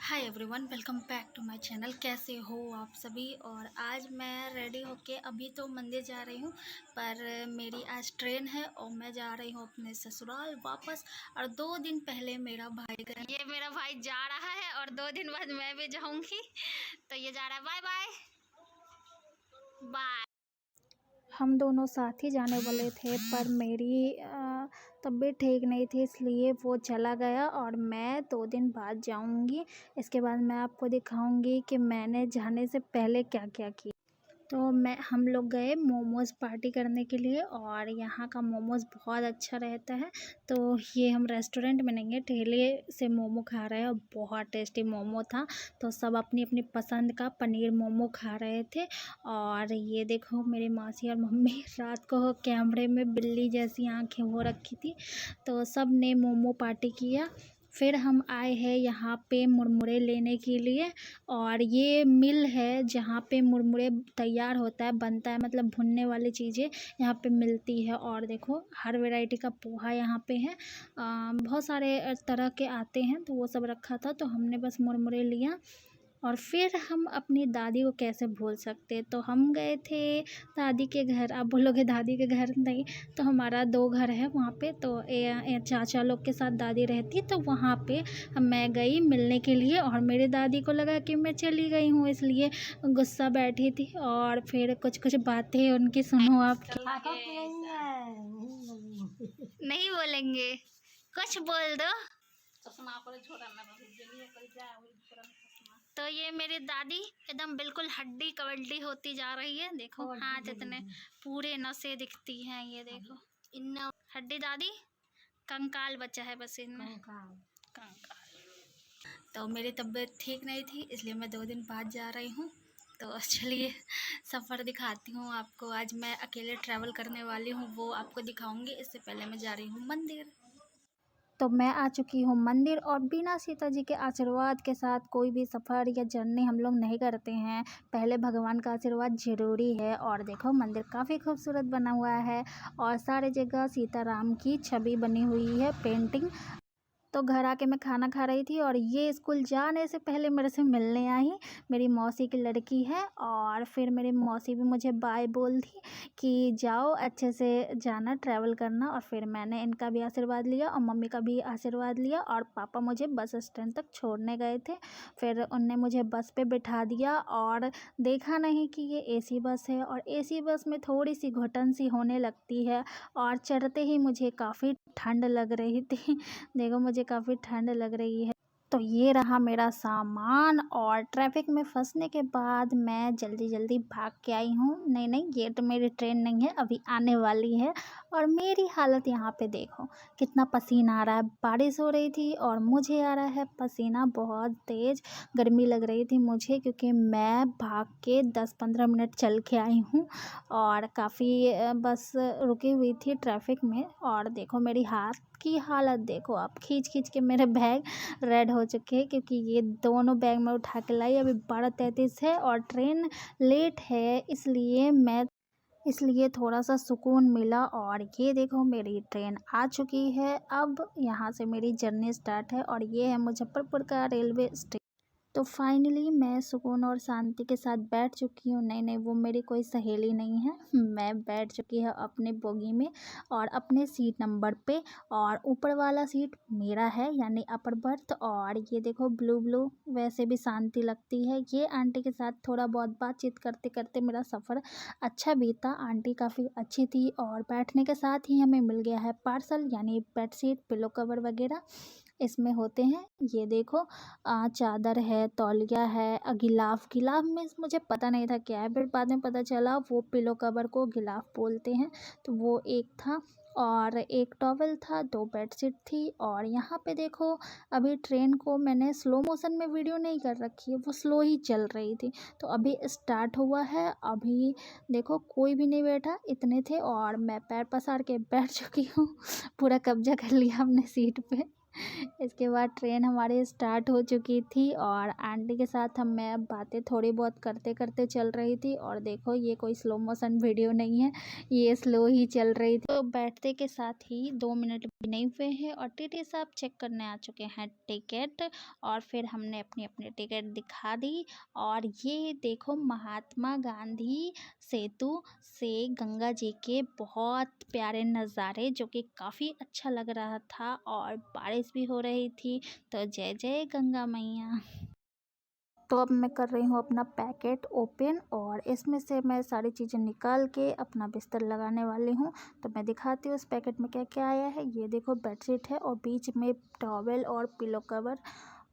Hi everyone, welcome back to my channel. कैसे हो आप सभी। और आज मैं रेडी होके अभी तो मंदिर जा रही हूँ, पर मेरी आज ट्रेन है और मैं जा रही हूँ अपने ससुराल वापस। और 2 दिन पहले मेरा भाई गया, ये मेरा भाई जा रहा है और 2 दिन बाद मैं भी जाऊँगी। तो ये जा रहा है। Bye bye bye. हम दोनों साथ ही जाने वाले थे, पर मेरी तबीयत ठीक नहीं थी, इसलिए वो चला गया और मैं 2 दिन बाद जाऊंगी। इसके बाद मैं आपको दिखाऊंगी कि मैंने जाने से पहले क्या क्या किया। तो हम लोग गए मोमोज़ पार्टी करने के लिए, और यहाँ का मोमोज़ बहुत अच्छा रहता है। तो ये हम रेस्टोरेंट में नहीं है, ठेले से मोमो खा रहे हैं और बहुत टेस्टी मोमो था। तो सब अपनी अपनी पसंद का पनीर मोमो खा रहे थे। और ये देखो, मेरी मासी और मम्मी रात को कैमरे में बिल्ली जैसी आंखें हो रखी थी। तो सब ने मोमो पार्टी किया। फिर हम आए हैं यहाँ पे मुरमुरे लेने के लिए। और ये मिल है जहाँ पे मुरमुरे तैयार होता है, बनता है, मतलब भुनने वाली चीज़ें यहाँ पे मिलती है। और देखो, हर वैरायटी का पोहा यहाँ पे है। बहुत सारे तरह के आते हैं, तो वो सब रखा था, तो हमने बस मुरमुरे लिया। और फिर हम अपनी दादी को कैसे भूल सकते। तो हम गए थे दादी के घर। आप बोलोगे दादी के घर, नहीं, तो हमारा 2 घर है वहाँ पे। तो चाचा लोग के साथ दादी रहती, तो वहाँ पे मैं गई मिलने के लिए। और मेरी दादी को लगा कि मैं चली गई हूँ, इसलिए गुस्सा बैठी थी। और फिर कुछ कुछ बातें उनकी सुनो आपकी। नहीं बोलेंगे, कुछ बोल दो। तो ये मेरी दादी एकदम बिल्कुल हड्डी कवड्डी होती जा रही है। देखो हाथ इतने पूरे नसें दिखती हैं। ये देखो, इतना हड्डी दादी, कंकाल बचा है बस इनमें, कंकाल। तो मेरी तबीयत ठीक नहीं थी, इसलिए मैं 2 दिन बाद जा रही हूँ। तो चलिए सफ़र दिखाती हूँ आपको। आज मैं अकेले ट्रैवल करने वाली हूँ, वो आपको दिखाऊंगी। इससे पहले मैं जा रही हूँ मंदिर। तो मैं आ चुकी हूँ मंदिर, और बिना सीता जी के आशीर्वाद के साथ कोई भी सफ़र या जर्नी हम लोग नहीं करते हैं। पहले भगवान का आशीर्वाद ज़रूरी है। और देखो, मंदिर काफ़ी खूबसूरत बना हुआ है, और सारे जगह सीताराम की छवि बनी हुई है, पेंटिंग। तो घर आके मैं खाना खा रही थी, और ये स्कूल जाने से पहले मेरे से मिलने आई। मेरी मौसी की लड़की है। और फिर मेरी मौसी भी मुझे बाय बोल दी कि जाओ, अच्छे से जाना, ट्रैवल करना। और फिर मैंने इनका भी आशीर्वाद लिया और मम्मी का भी आशीर्वाद लिया। और पापा मुझे बस स्टैंड तक छोड़ने गए थे। फिर उनने मुझे बस पे बिठा दिया, और देखा नहीं कि ये एसी बस है। और एसी बस में थोड़ी सी घुटन सी होने लगती है, और चढ़ते ही मुझे काफ़ी ठंड लग रही थी। देखो, मुझे काफ़ी ठंड लग रही है। तो ये रहा मेरा सामान। और ट्रैफिक में फंसने के बाद मैं जल्दी जल्दी भाग के आई हूँ। नहीं नहीं, ये तो मेरी ट्रेन नहीं है, अभी आने वाली है। और मेरी हालत यहाँ पे देखो, कितना पसीना आ रहा है। बारिश हो रही थी और मुझे आ रहा है पसीना बहुत तेज़। गर्मी लग रही थी मुझे, क्योंकि मैं भाग के 10-15 मिनट चल के आई हूँ। और काफ़ी बस रुकी हुई थी ट्रैफिक में। और देखो, मेरी हाथ की हालत देखो आप, खींच खींच के मेरे बैग रेड हो चुके हैं, क्योंकि ये दोनों बैग मैं उठा के लाई। अभी 12:33 है और ट्रेन लेट है, इसलिए थोड़ा सा सुकून मिला। और ये देखो, मेरी ट्रेन आ चुकी है। अब यहाँ से मेरी जर्नी स्टार्ट है, और ये है मुजफ्फरपुर का रेलवे स्टेशन। तो फाइनली मैं सुकून और शांति के साथ बैठ चुकी हूँ। नहीं नहीं, वो मेरी कोई सहेली नहीं है, मैं बैठ चुकी हूँ अपने बोगी में, और अपने सीट नंबर पे। और ऊपर वाला सीट मेरा है, यानी अपर बर्थ। और ये देखो, ब्लू ब्लू, वैसे भी शांति लगती है। ये आंटी के साथ थोड़ा बहुत बातचीत करते करते मेरा सफ़र अच्छा बीता। आंटी काफ़ी अच्छी थी। और बैठने के साथ ही हमें मिल गया है पार्सल, यानी बेडशीट, पिलो कवर वगैरह इसमें होते हैं। ये देखो, चादर है, तौलिया है, गिलाफ। गिलाफ में मुझे पता नहीं था क्या है, फिर बाद में पता चला वो पिलो कवर को गिलाफ बोलते हैं। तो वो एक था, और एक टॉवल था, 2 बेडशीट थी। और यहाँ पे देखो, अभी ट्रेन को मैंने स्लो मोशन में वीडियो नहीं कर रखी है, वो स्लो ही चल रही थी। तो अभी स्टार्ट हुआ है। अभी देखो, कोई भी नहीं बैठा, इतने थे, और मैं पैर पसार के बैठ चुकी हूँ। पूरा कब्जा कर लिया हमने सीट पे। इसके बाद ट्रेन हमारी स्टार्ट हो चुकी थी और आंटी के साथ मैं बातें थोड़ी बहुत करते करते चल रही थी। और देखो ये कोई स्लो मोशन वीडियो नहीं है, ये स्लो ही चल रही थी। तो बैठते के साथ ही 2 मिनट भी नहीं हुए हैं और टीटी साहब चेक करने आ चुके हैं टिकट। और फिर हमने अपनी अपनी टिकट दिखा दी। और ये देखो महात्मा गांधी सेतु से गंगा जी के बहुत प्यारे नज़ारे, जो कि काफ़ी अच्छा लग रहा था और बारिश भी हो रही थी। तो जय जय गंगा मैया। तो अब मैं कर रही हूँ अपना पैकेट ओपन और इसमें से मैं सारी चीज़ें निकाल के अपना बिस्तर लगाने वाली हूँ। तो मैं दिखाती हूँ इस पैकेट में क्या क्या आया है। ये देखो बेडशीट है और बीच में टॉवेल और पिलो कवर।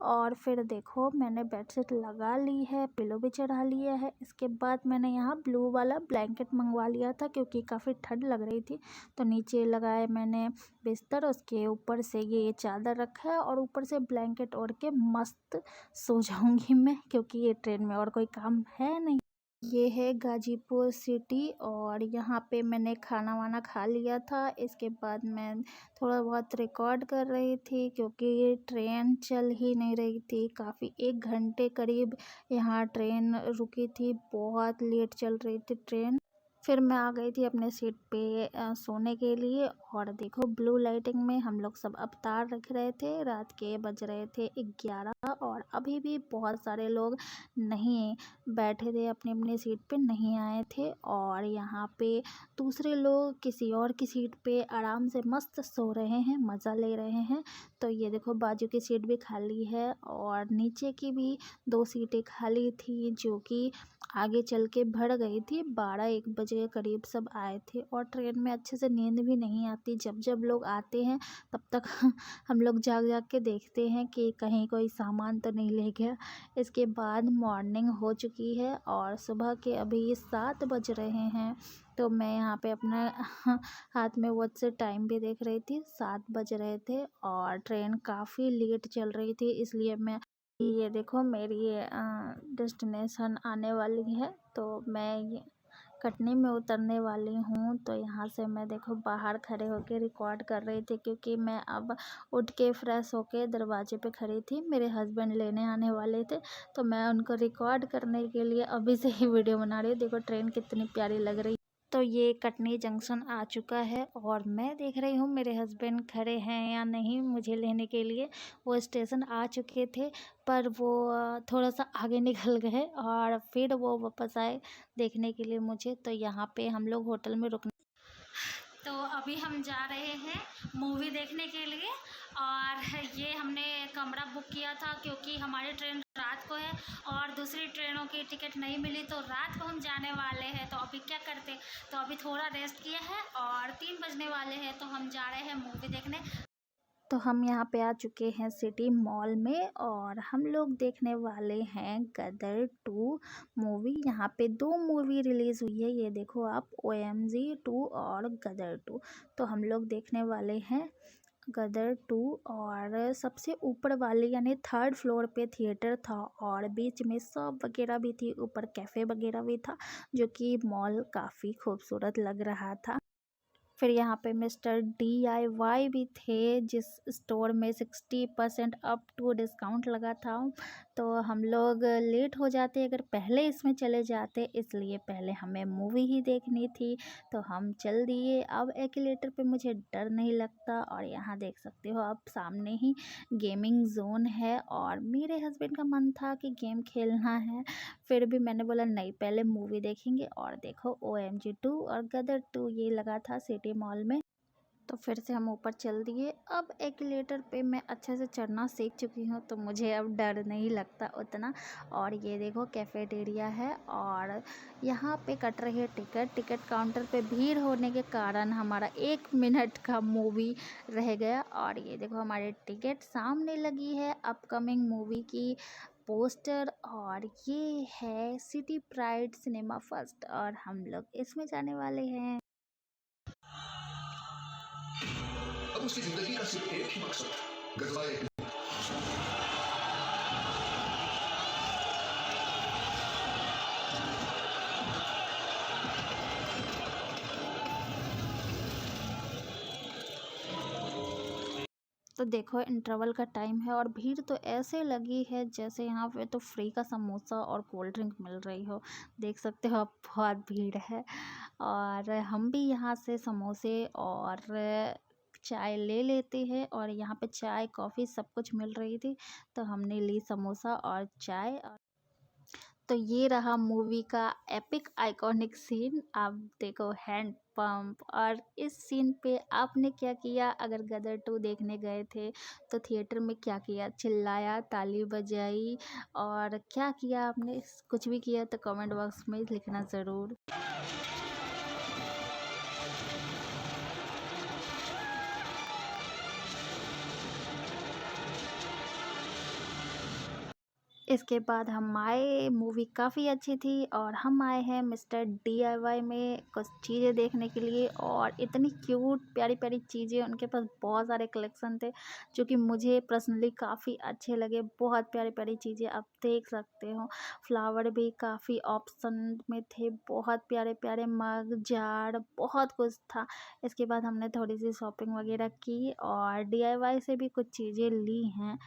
और फिर देखो मैंने बेडशीट लगा ली है, पिलो भी चढ़ा लिया है। इसके बाद मैंने यहाँ ब्लू वाला ब्लैंकेट मंगवा लिया था क्योंकि काफ़ी ठंड लग रही थी। तो नीचे लगाए मैंने बिस्तर, उसके ऊपर से ये चादर रखा है और ऊपर से ब्लैंकेट ओढ़ के मस्त सो जाऊंगी मैं, क्योंकि ये ट्रेन में और कोई काम है नहीं। ये है गाजीपुर सिटी और यहाँ पे मैंने खाना वाना खा लिया था। इसके बाद मैं थोड़ा बहुत रिकॉर्ड कर रही थी क्योंकि ये ट्रेन चल ही नहीं रही थी। काफ़ी 1 घंटे करीब यहाँ ट्रेन रुकी थी, बहुत लेट चल रही थी ट्रेन। फिर मैं आ गई थी अपने सीट पे सोने के लिए। और देखो ब्लू लाइटिंग में हम लोग सब अवतार रख रहे थे। रात के बज रहे थे 11 और अभी भी बहुत सारे लोग नहीं बैठे थे, अपनी अपनी सीट पे नहीं आए थे। और यहाँ पे दूसरे लोग किसी और की सीट पे आराम से मस्त सो रहे हैं, मज़ा ले रहे हैं। तो ये देखो बाजू की सीट भी खाली है और नीचे की भी 2 सीटें खाली थी, जो कि आगे चल के भर गई थी। 12-1 बजे के करीब सब आए थे और ट्रेन में अच्छे से नींद भी नहीं आती। जब जब लोग आते हैं तब तक हम लोग जाग जाग के देखते हैं कि कहीं कोई सामान तो नहीं ले गया। इसके बाद मॉर्निंग हो चुकी है और सुबह के अभी 7 बज रहे हैं। तो मैं यहाँ पे अपना हाथ में वॉच से टाइम भी देख रही थी, 7 बज रहे थे और ट्रेन काफ़ी लेट चल रही थी। इसलिए मैं ये देखो मेरी डेस्टिनेशन आने वाली है। तो मैं ये कटनी में उतरने वाली हूँ। तो यहाँ से मैं देखो बाहर खड़े होके रिकॉर्ड कर रही थी क्योंकि मैं अब उठ के फ्रेश होके दरवाजे पे खड़ी थी। मेरे हस्बैंड लेने आने वाले थे, तो मैं उनको रिकॉर्ड करने के लिए अभी से ही वीडियो बना रही हूँ। देखो ट्रेन कितनी प्यारी लग रही। तो ये कटनी जंक्शन आ चुका है और मैं देख रही हूँ मेरे हस्बैंड खड़े हैं या नहीं मुझे लेने के लिए। वो स्टेशन आ चुके थे पर वो थोड़ा सा आगे निकल गए और फिर वो वापस आए देखने के लिए मुझे। तो यहाँ पे हम लोग होटल में रुकने। तो अभी हम जा रहे हैं मूवी देखने के लिए और ये हमने कमरा बुक किया था क्योंकि हमारी ट्रेन रात को है और दूसरी ट्रेनों की टिकट नहीं मिली, तो रात को हम जाने वाले हैं। तो अभी क्या करते, तो अभी थोड़ा रेस्ट किया है और 3 बजने वाले हैं, तो हम जा रहे हैं मूवी देखने। तो हम यहाँ पे आ चुके हैं सिटी मॉल में और हम लोग देखने वाले हैं गदर 2 मूवी। यहाँ पे 2 मूवी रिलीज़ हुई है, ये देखो आप, OMG 2 और गदर 2। तो हम लोग देखने वाले हैं गदर 2 और सबसे ऊपर वाले यानी 3rd फ्लोर पे थिएटर था और बीच में शॉप वगैरह भी थी, ऊपर कैफ़े वगैरह भी था, जो कि मॉल काफ़ी खूबसूरत लग रहा था। फिर यहाँ पे मिस्टर DIY भी थे, जिस स्टोर में 60% अप टू डिस्काउंट लगा था। तो हम लोग लेट हो जाते अगर पहले इसमें चले जाते, इसलिए पहले हमें मूवी ही देखनी थी। तो हम चल दिए। अब एस्केलेटर पे मुझे डर नहीं लगता। और यहाँ देख सकते हो आप सामने ही गेमिंग जोन है और मेरे हस्बैंड का मन था कि गेम खेलना है, फिर भी मैंने बोला नहीं पहले मूवी देखेंगे। और देखो OMG 2 और गदर 2 ये लगा था सिटी मॉल में। तो फिर से हम ऊपर चल दिए। अब एस्केलेटर पे मैं अच्छे से चढ़ना सीख चुकी हूँ, तो मुझे अब डर नहीं लगता उतना। और ये देखो कैफेटेरिया है और यहाँ पे कट रही है टिकट। टिकट काउंटर पे भीड़ होने के कारण हमारा 1 मिनट का मूवी रह गया। और ये देखो हमारी टिकट सामने लगी है अपकमिंग मूवी की पोस्टर और ये है सिटी प्राइड सिनेमा फर्स्ट और हम लोग इसमें जाने वाले हैं। अब उसकी जिंदगी का सिर्फ एक ही मकसद, गजवाए हिंद। तो देखो इंटरवल का टाइम है और भीड़ तो ऐसे लगी है जैसे यहाँ पे तो फ्री का समोसा और कोल्ड ड्रिंक मिल रही हो। देख सकते हो आप, बहुत भीड़ है। और हम भी यहाँ से समोसे और चाय ले लेते हैं और यहाँ पे चाय कॉफ़ी सब कुछ मिल रही थी, तो हमने ली समोसा और चाय। तो ये रहा मूवी का एपिक आइकॉनिक सीन। आप देखो हैंड पंप। और इस सीन पे आपने क्या किया? अगर गदर 2 देखने गए थे तो थिएटर में क्या किया? चिल्लाया, ताली बजाई और क्या किया आपने? कुछ भी किया तो कमेंट बॉक्स में लिखना ज़रूर। इसके बाद हम आए, मूवी काफ़ी अच्छी थी और हम आए हैं मिस्टर डीआईवाई में कुछ चीज़ें देखने के लिए। और इतनी क्यूट प्यारी प्यारी चीज़ें, उनके पास बहुत सारे कलेक्शन थे जो कि मुझे पर्सनली काफ़ी अच्छे लगे। बहुत प्यारी प्यारी चीज़ें आप देख सकते हो। फ्लावर भी काफ़ी ऑप्शन में थे, बहुत प्यारे प्यारे मग जार बहुत कुछ था। इसके बाद हमने थोड़ी सी शॉपिंग वगैरह की और डीआईवाई से भी कुछ चीज़ें ली हैं।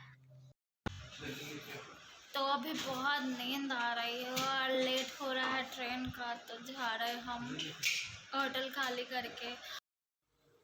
तो अभी बहुत नींद आ रही है और लेट हो रहा है ट्रेन का, तो जा रहे हम होटल खाली करके।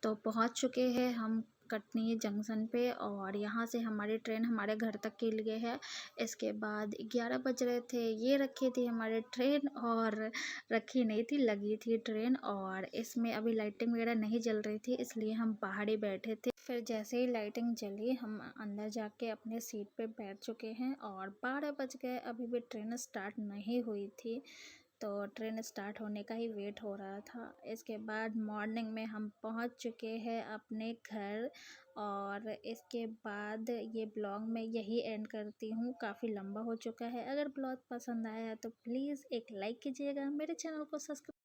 तो पहुंच चुके हैं हम कटनी जंक्शन पे और यहाँ से हमारी ट्रेन हमारे घर तक के लिए है। इसके बाद 11 बज रहे थे, ये रखी थी हमारी ट्रेन और रखी नहीं थी, लगी थी ट्रेन। और इसमें अभी लाइटिंग वगैरह नहीं जल रही थी, इसलिए हम बाहर ही बैठे थे। फिर जैसे ही लाइटिंग जली हम अंदर जाके अपने सीट पे बैठ चुके हैं और 12 बज गए, अभी भी ट्रेन स्टार्ट नहीं हुई थी, तो ट्रेन स्टार्ट होने का ही वेट हो रहा था। इसके बाद मॉर्निंग में हम पहुंच चुके हैं अपने घर। और इसके बाद ये ब्लॉग मैं यही एंड करती हूँ, काफ़ी लंबा हो चुका है। अगर ब्लॉग पसंद आया है तो प्लीज़ एक लाइक कीजिएगा, मेरे चैनल को सब्सक्राइब